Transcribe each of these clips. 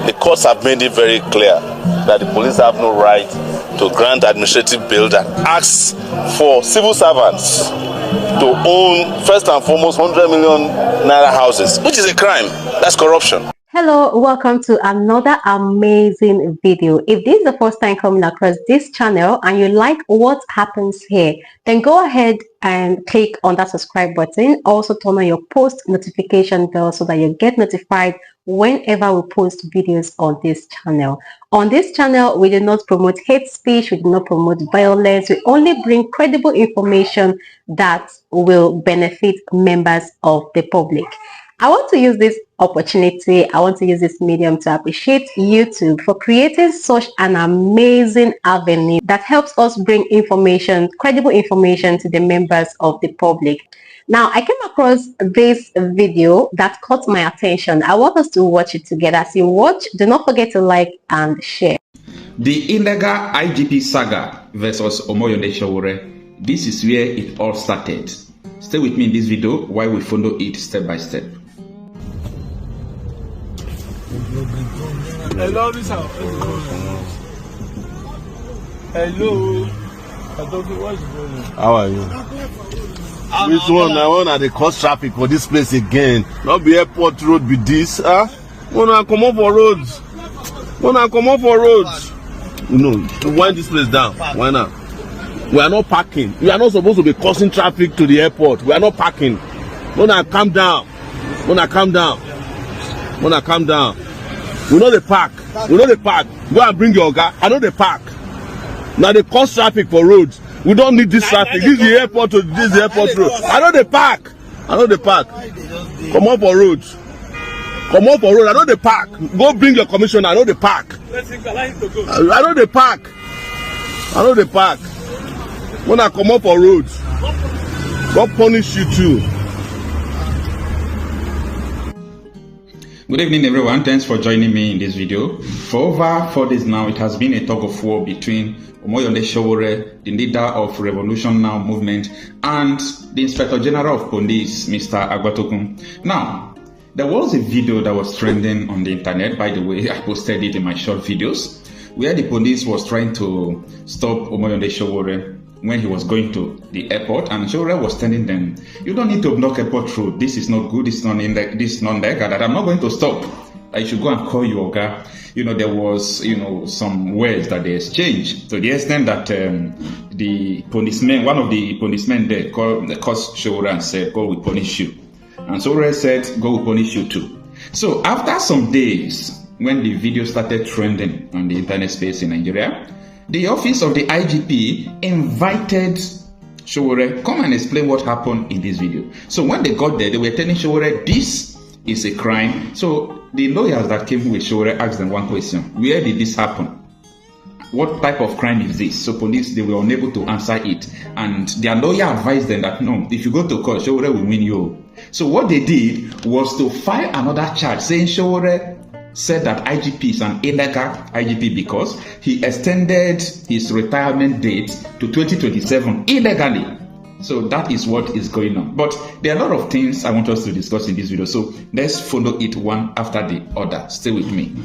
The courts have made it very clear that the police have no right to grant administrative bail that asks for civil servants to own, first and foremost, 100 million naira houses, which is a crime. That's corruption. Hello, welcome to another amazing video. If this is the first time coming across this channel and you like what happens here, then go ahead and click on that subscribe button. Also turn on your post notification bell so that you get notified whenever we post videos on this channel. On this channel, we do not promote hate speech, we do not promote violence, we only bring credible information that will benefit members of the public. I want to use this opportunity, I want to use this medium to appreciate YouTube for creating such an amazing avenue that helps us bring information, credible information to the members of the public. Now, I came across this video that caught my attention. I want us to watch it together. As you watch, do not forget to like and share. The illegal IDP saga versus Omoyole Sowore. This is where it all started. Stay with me in this video while we follow it step by step. Hello, hello. How are you? This one, I want to cause traffic for this place again. Not be airport road be this, huh? Wanna come up for roads? Wanna come up for roads? You know, to wind this place down. Why not? We are not parking. We are not supposed to be causing traffic to the airport. We are not parking. Wanna calm down? Wanna calm down? Wanna calm down? We know the park. We know the park. Go and bring your guy. I know the park. Now they cause traffic for roads. We don't need this traffic. This is the airport to this is the airport road. I know the park. I know the park. Come on for roads. Come on for road. I know the park. Go bring your commissioner. I know the park. I know the park. I know the park. When I come up for roads, God punish you too. Good evening, everyone. Thanks for joining me in this video. For over 4 days now, it has been a tug of war between Omoyole Sowore, the leader of Revolution Now movement, and the Inspector General of Police, Mr. Agbatokun. Now, there was a video that was trending on the internet. By the way, I posted it in my short videos, where the police was trying to stop Omoyole Sowore when he was going to the airport, and Sowore was telling them, you don't need to block airport road. This is not good. This is not legal. That I'm not going to stop. I should go and call you, Oga. You know, there was, some words that they exchanged to the extent that the policeman, one of the policemen there called Sowore and said, God will punish you. And Sowore said, God will punish you too. So after some days, when the video started trending on the internet space in Nigeria, the office of the IGP invited Sowore, come and explain what happened in this video. So when they got there, they were telling Sowore, this is a crime. So the lawyers that came with Sowore asked them one question: where did this happen? What type of crime is this? So police, they were unable to answer it. And their lawyer advised them that, no, if you go to court, Sowore will win you. So what they did was to file another charge saying Sowore said that IGP is an illegal IGP because he extended his retirement date to 2027 illegally. So that is what is going on. But there are a lot of things I want us to discuss in this video. So let's follow it one after the other. Stay with me.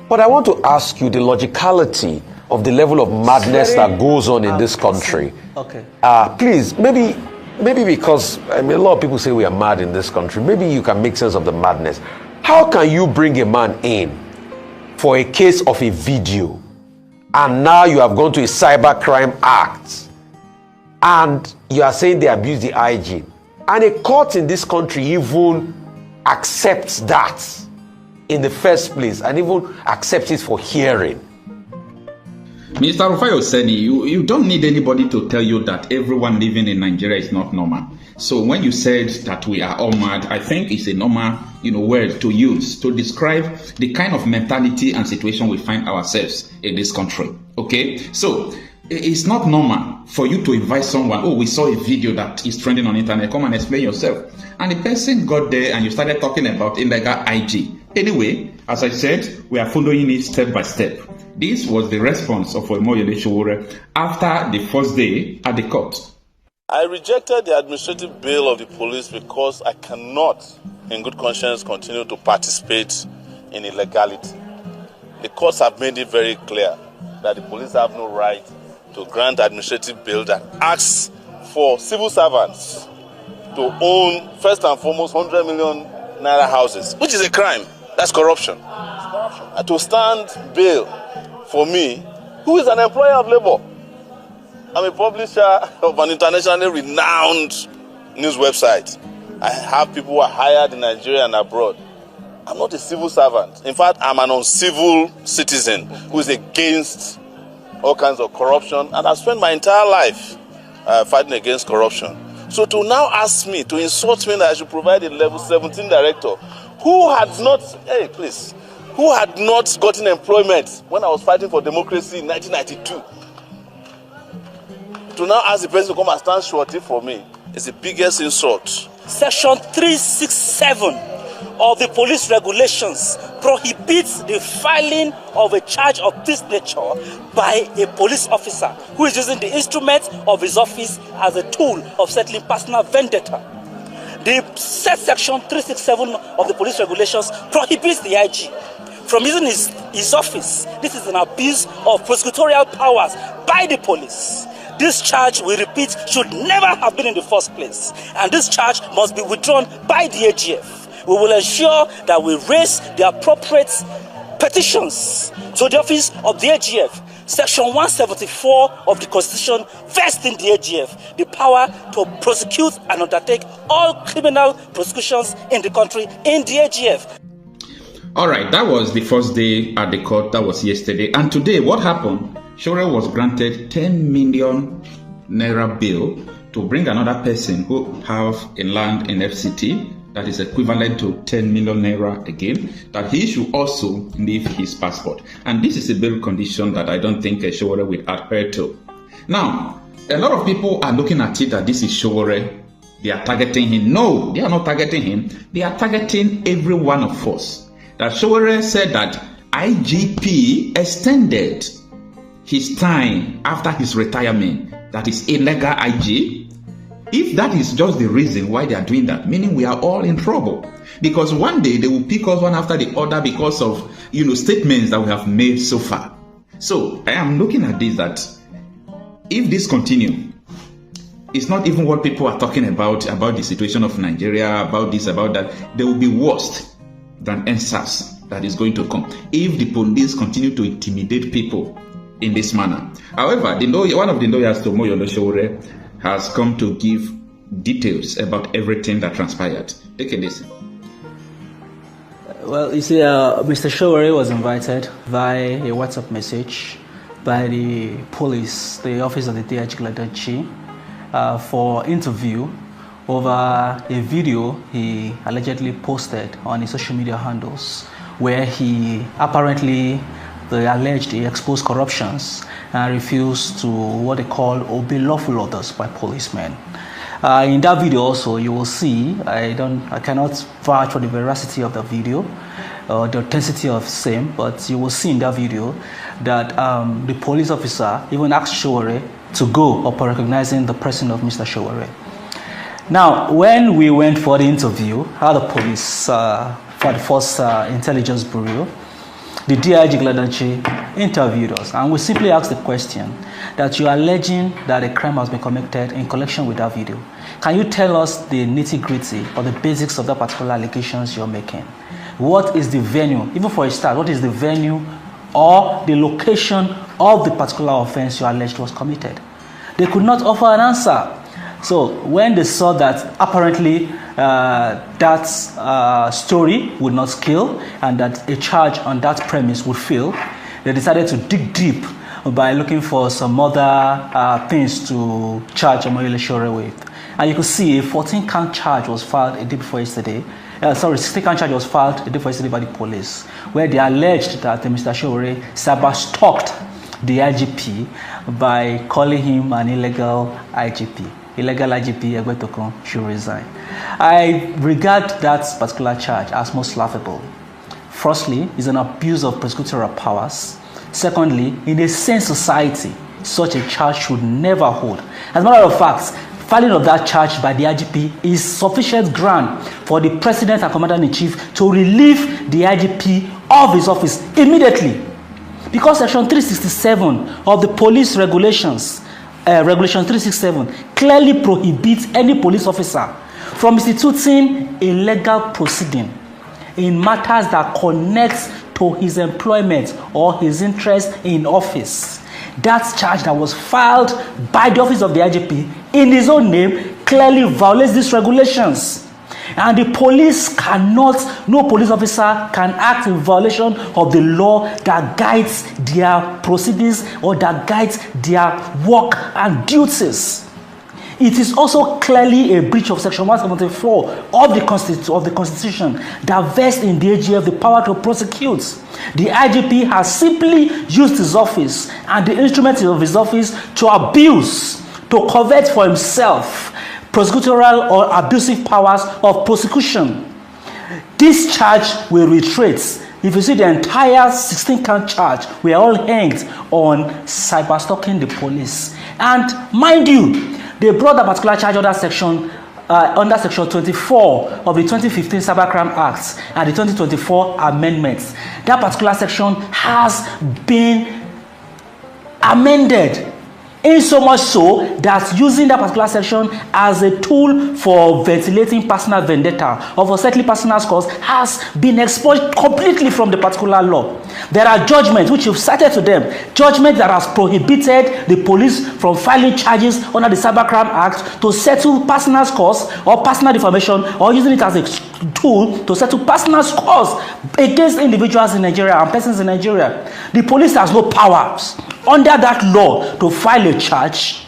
But I want to ask you the logicality of the level of madness that goes on in this country. Okay. Please, maybe because a lot of people say we are mad in this country. Maybe you can make sense of the madness. How can you bring a man in for a case of a video, and now you have gone to a cybercrime act, and you are saying they abuse the IG, and a court in this country even accepts that in the first place and even accepts it for hearing? Mr. Rufai Oseni, you don't need anybody to tell you that everyone living in Nigeria is not normal. So when you said that we are all mad, I think it's a normal, word to use to describe the kind of mentality and situation we find ourselves in this country. Okay, so it's not normal for you to invite someone. Oh, we saw a video that is trending on the internet. Come and explain yourself. And the person got there and you started talking about illegal IG. Anyway, as I said, we are following it step by step. This was the response of Omoyole Sowore after the first day at the court. I rejected the administrative bail of the police because I cannot, in good conscience, continue to participate in illegality. The courts have made it very clear that the police have no right to grant administrative bail that asks for civil servants to own, first and foremost, 100 million naira houses, which is a crime. That's corruption. And to stand bail for me, who is an employer of labor. I'm a publisher of an internationally renowned news website. I have people who are hired in Nigeria and abroad. I'm not a civil servant. In fact, I'm an uncivil citizen who is against all kinds of corruption, and I've spent my entire life fighting against corruption. So to now ask me, to insult me that I should provide a level 17 director who had not, who had not gotten employment when I was fighting for democracy in 1992, to now ask the president to come and stand shorty for me is the biggest insult. Section 367 of the police regulations prohibits the filing of a charge of this nature by a police officer who is using the instrument of his office as a tool of settling personal vendetta. The said section 367 of the police regulations prohibits the IG from using his office. This is an abuse of prosecutorial powers by the police. This charge, we repeat, should never have been in the first place. And this charge must be withdrawn by the AGF. We will ensure that we raise the appropriate petitions to the office of the AGF. Section 174 of the Constitution vests in the AGF the power to prosecute and undertake all criminal prosecutions in the country in the AGF. All right, that was the first day at the court. That was yesterday. And today, what happened? Sowore was granted 10 million naira bail to bring another person who have a land in FCT that is equivalent to 10 million naira again, that he should also leave his passport. And this is a bail condition that I don't think Sowore will adhere to. Now, a lot of people are looking at it that this is Sowore. They are targeting him. No, they are not targeting him. They are targeting every one of us. That Sowore said that IGP extended his time after his retirement, that is illegal IG. If that is just the reason why they are doing that, meaning we are all in trouble. Because one day they will pick us one after the other because of, statements that we have made so far. So I am looking at this that if this continue, it's not even what people are talking about the situation of Nigeria, about this, about that. They will be worse than NSAS that is going to come if the police continue to intimidate people in this manner. However, one of the lawyers to Omoyole Sowore has come to give details about everything that transpired. Take a listen. Well, you see, Mr. Sowore was invited via a WhatsApp message by the police, the office of the DIG Ladanchi, for interview over a video he allegedly posted on his social media handles, where he apparently he exposed corruptions and refused to what they call obey lawful orders by policemen. In that video also, you will see, I cannot vouch for the veracity of the video or the authenticity of same, but you will see in that video that the police officer even asked Sowore to go upon recognizing the person of Mr. Sowore. Now, when we went for the interview, how the police, for the first intelligence bureau, the DIG Ladanchi interviewed us, and we simply asked the question that you are alleging that a crime has been committed in connection with that video. Can you tell us the nitty-gritty or the basics of that particular allegations you're making? What is the venue, even for a start, what is the venue or the location of the particular offense you alleged was committed? They could not offer an answer. So when they saw that apparently that story would not scale and that a charge on that premise would fail, they decided to dig deep by looking for some other things to charge Omoyole Sowore with. And you could see a 14-count charge was filed a day before yesterday. 16-count charge was filed a day before yesterday by the police, where they alleged that Mr. Sowore cyber-stalked the IGP by calling him an illegal IGP. Illegal IGP Egbetokun should resign. I regard that particular charge as most laughable. Firstly, it's an abuse of prosecutorial powers. Secondly, in a sane society, such a charge should never hold. As a matter of fact, filing of that charge by the IGP is sufficient ground for the President and Commander-in-Chief to relieve the IGP of his office immediately, because section 367 of the police regulations, regulation 367, clearly prohibits any police officer from instituting a legal proceeding in matters that connect to his employment or his interest in office. That charge that was filed by the office of the IGP in his own name clearly violates these regulations. And the police cannot, no police officer can act in violation of the law that guides their proceedings or that guides their work and duties. It is also clearly a breach of section 174 of the Constitution that vests in the AGF the power to prosecute. The IGP has simply used his office and the instruments of his office to abuse, to covet for himself prosecutorial or abusive powers of prosecution. This charge will retrace. If you see the entire 16-count charge, we are all hanged on cyberstalking the police. And mind you, they brought that particular charge under section 24 of the 2015 Cybercrime Act and the 2024 amendments. That particular section has been amended, in so much so that using that particular section as a tool for ventilating personal vendetta or for settling personal scores has been expunged completely from the particular law. There are judgments which you've cited to them, judgments that has prohibited the police from filing charges under the Cybercrime Act to settle personal scores or personal defamation, or using it as a tool to settle personal scores against individuals in Nigeria and persons in Nigeria. The police has no powers under that law to file a charge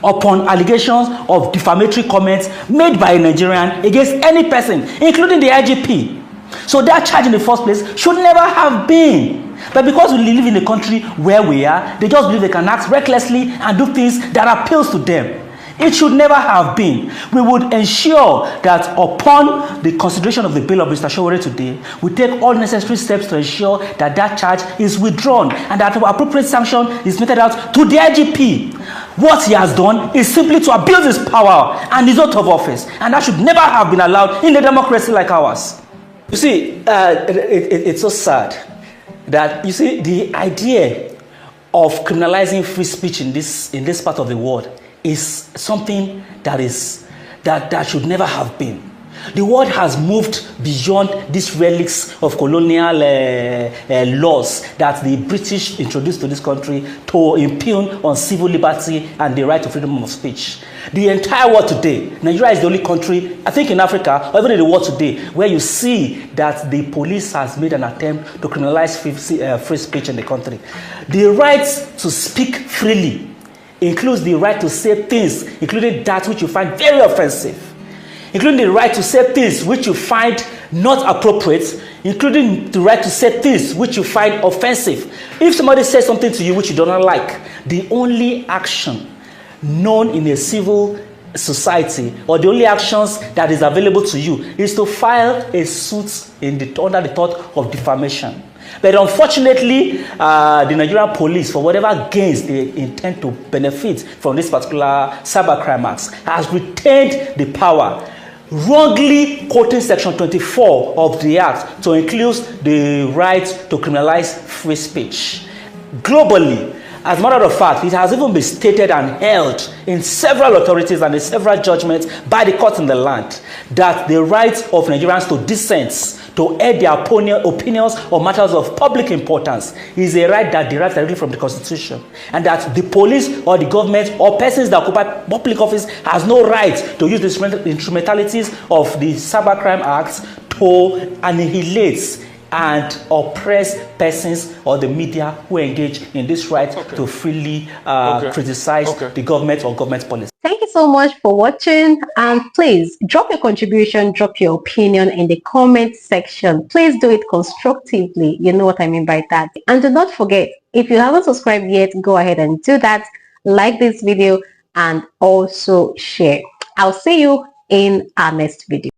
upon allegations of defamatory comments made by a Nigerian against any person, including the IGP. So that charge in the first place should never have been. But because we live in a country where we are, they just believe they can act recklessly and do things that appeals to them. It should never have been. We would ensure that upon the consideration of the bill of Mr. Sowore today, we take all necessary steps to ensure that that charge is withdrawn and that appropriate sanction is meted out to the IGP. What he has done is simply to abuse his power and his oath of office, and that should never have been allowed in a democracy like ours. You see, it's so sad that, you see, the idea of criminalizing free speech in this part of the world is something that should never have been. The world has moved beyond these relics of colonial laws that the British introduced to this country to impugn on civil liberty and the right to freedom of speech. The entire world today, Nigeria is the only country, I think in Africa, or even in the world today, where you see that the police has made an attempt to criminalize free speech in the country. The right to speak freely includes the right to say things, including that which you find very offensive, including the right to say things which you find not appropriate, including the right to say things which you find offensive. If somebody says something to you which you do not like, the only action known in a civil society, or the only actions that is available to you, is to file a suit under the thought of defamation. But unfortunately, the Nigerian police, for whatever gains they intend to benefit from this particular cybercrime act, has retained the power, wrongly quoting section 24 of the act to include the right to criminalize free speech. Globally, as a matter of fact, it has even been stated and held in several authorities and in several judgments by the court in the land that the right of Nigerians to dissent, to air their opinions on matters of public importance, is a right that derives directly from the Constitution, and that the police or the government or persons that occupy public office has no right to use the instrumentalities of the Cybercrime Act to annihilate and oppress persons or the media who engage in this right to freely criticize the government or government policy. Thank you so much for watching, and please drop your contribution, drop your opinion in the comment section. Please do it constructively, you know what I mean by that. And do not forget, if you haven't subscribed yet, go ahead and do that. Like this video and also share. I'll see you in our next video.